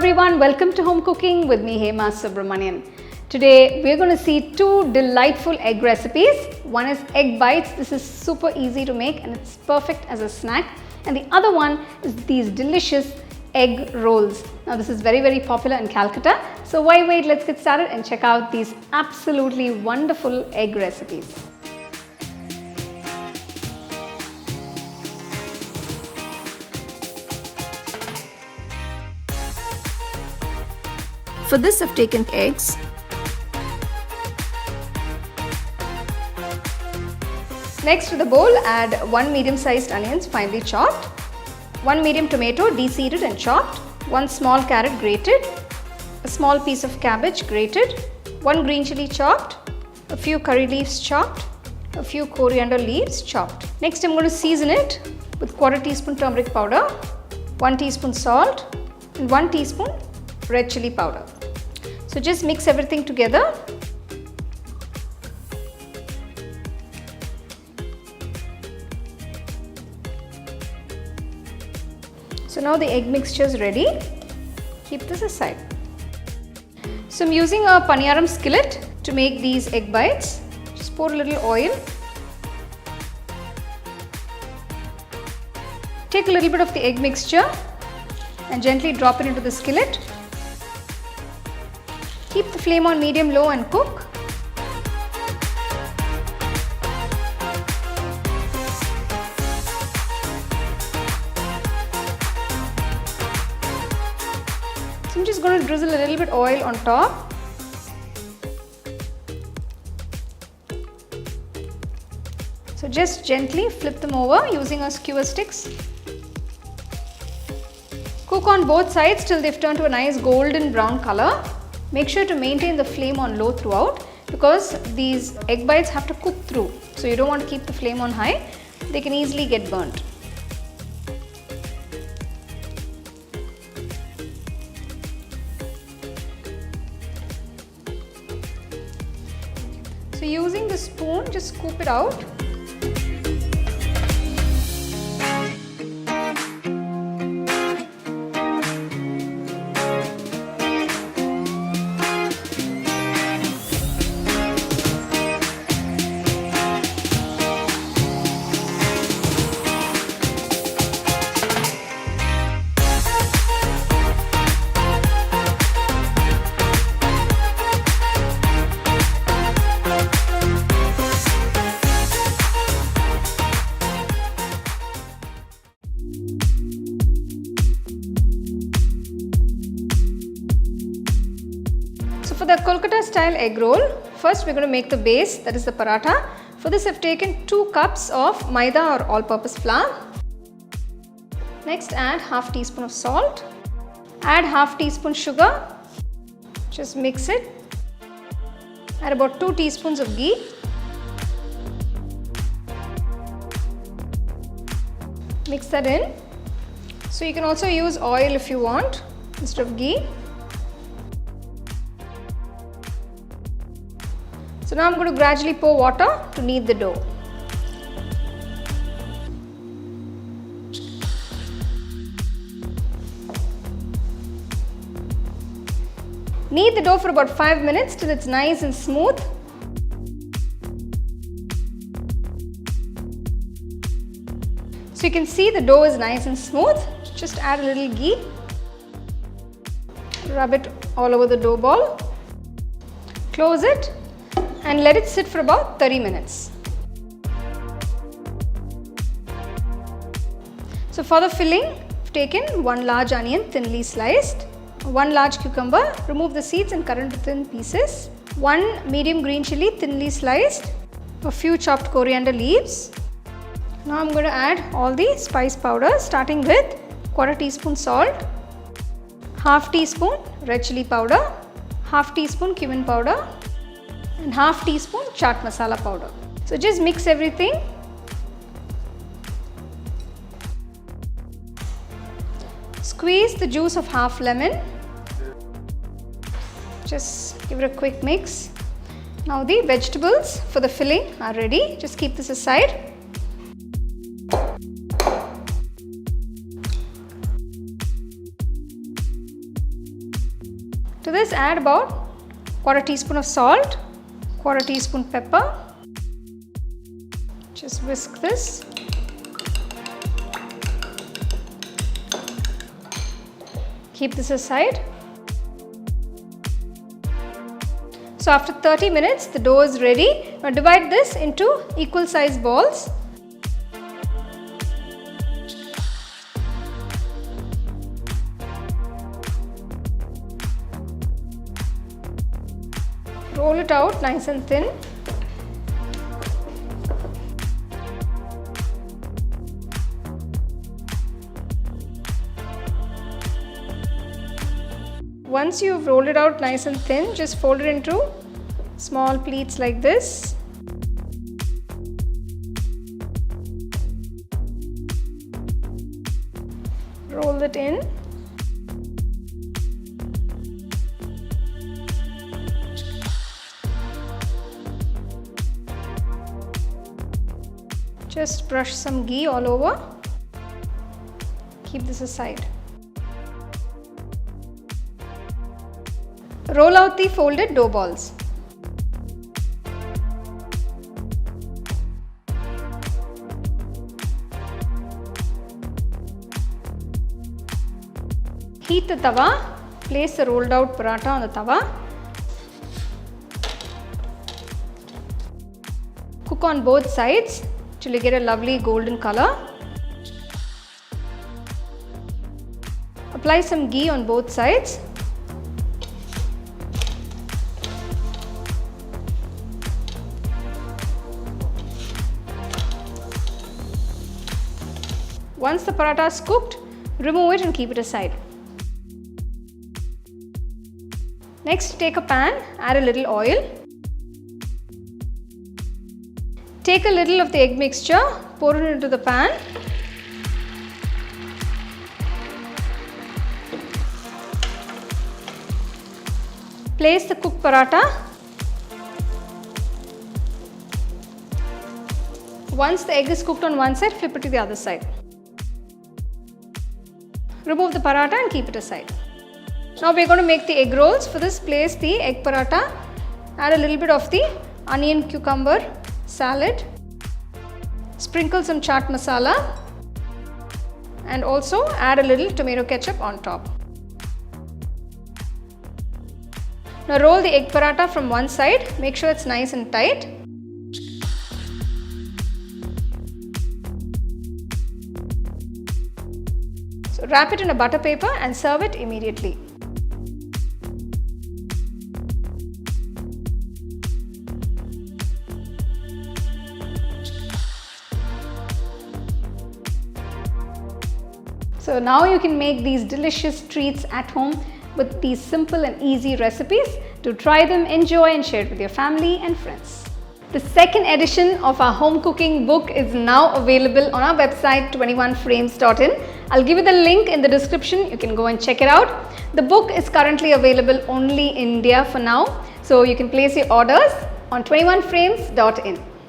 everyone, welcome to Home Cooking with me, Hema Subramanian. Today we're going to see two delightful egg recipes. One is egg bites. This is super easy to make and it's perfect as a snack. And the other one is these delicious egg rolls. Now this is very popular in Calcutta. So why wait, let's get started and check out these absolutely wonderful egg recipes. For this I've taken eggs, next to the bowl add 1 medium-sized onions finely chopped, 1 medium tomato de-seeded and chopped, 1 small carrot grated, a small piece of cabbage grated, 1 green chilli chopped, a few curry leaves chopped, a few coriander leaves chopped. Next I'm going to season it with 1/4 teaspoon turmeric powder, 1 teaspoon salt and 1 teaspoon red chilli powder. So just mix everything together. So now the egg mixture is ready. Keep this aside. So I'm using a paniyaram skillet to make these egg bites. Just pour a little oil. Take a little bit of the egg mixture and gently drop it into the skillet. Keep the flame on medium-low and cook. So I'm just going to drizzle a little bit oil on top. So just gently flip them over using our skewer sticks. Cook on both sides till they've turned to a nice golden brown color. Make sure to maintain the flame on low throughout because these egg bites have to cook through. So you don't want to keep the flame on high. They can easily get burnt. So using the spoon, just scoop it out. For the Kolkata style egg roll, first we're going to make the base, that is the paratha. For this I've taken 2 cups of maida or all-purpose flour. Next add half teaspoon of salt. Add half teaspoon sugar. Just mix it. Add about 2 teaspoons of ghee. Mix that in. So you can also use oil if you want instead of ghee. So now I'm going to gradually pour water to knead the dough. Knead the dough for about 5 minutes till it's nice and smooth. So you can see the dough is nice and smooth. Just add a little ghee. Rub it all over the dough ball. Close it and let it sit for about 30 minutes. So for the filling, I've taken 1 large onion thinly sliced, 1 large cucumber, remove the seeds and cut into thin pieces, 1 medium green chilli thinly sliced, a few chopped coriander leaves. Now I'm going to add all the spice powders starting with 1/4 teaspoon salt, half teaspoon red chilli powder, half teaspoon cumin powder and half teaspoon chaat masala powder. So just mix everything. Squeeze the juice of half lemon. Just give it a quick mix. Now the vegetables for the filling are ready. Just keep this aside. To this, add about quarter teaspoon of salt, quarter teaspoon pepper. Just whisk this. Keep this aside. So after 30 minutes, the dough is ready. Now divide this into equal sized balls. Roll it out nice and thin. Once you've rolled it out nice and thin, just fold it into small pleats like this. Roll it in. Just brush some ghee all over. Keep this aside. Roll out the folded dough balls. Heat the tawa. Place the rolled out paratha on the tawa. Cook on both sides till you get a lovely golden color. Apply some ghee on both sides. Once the paratha is cooked, remove it and keep it aside. Next, take a pan, add a little oil. Take a little of the egg mixture, pour it into the pan. Place the cooked paratha. Once the egg is cooked on one side, flip it to the other side. Remove the paratha and keep it aside. Now we are going to make the egg rolls. For this, place the egg paratha, add a little bit of the onion cucumber salad, sprinkle some chaat masala, and also add a little tomato ketchup on top. Now roll the egg paratha from one side, make sure it's nice and tight. So wrap it in a butter paper and serve it immediately. So now you can make these delicious treats at home with these simple and easy recipes. To try them, enjoy and share it with your family and friends. The second edition of our home cooking book is now available on our website 21frames.in. I'll give you the link in the description. You can go and check it out. The book is currently available only in India for now, so you can place your orders on 21frames.in.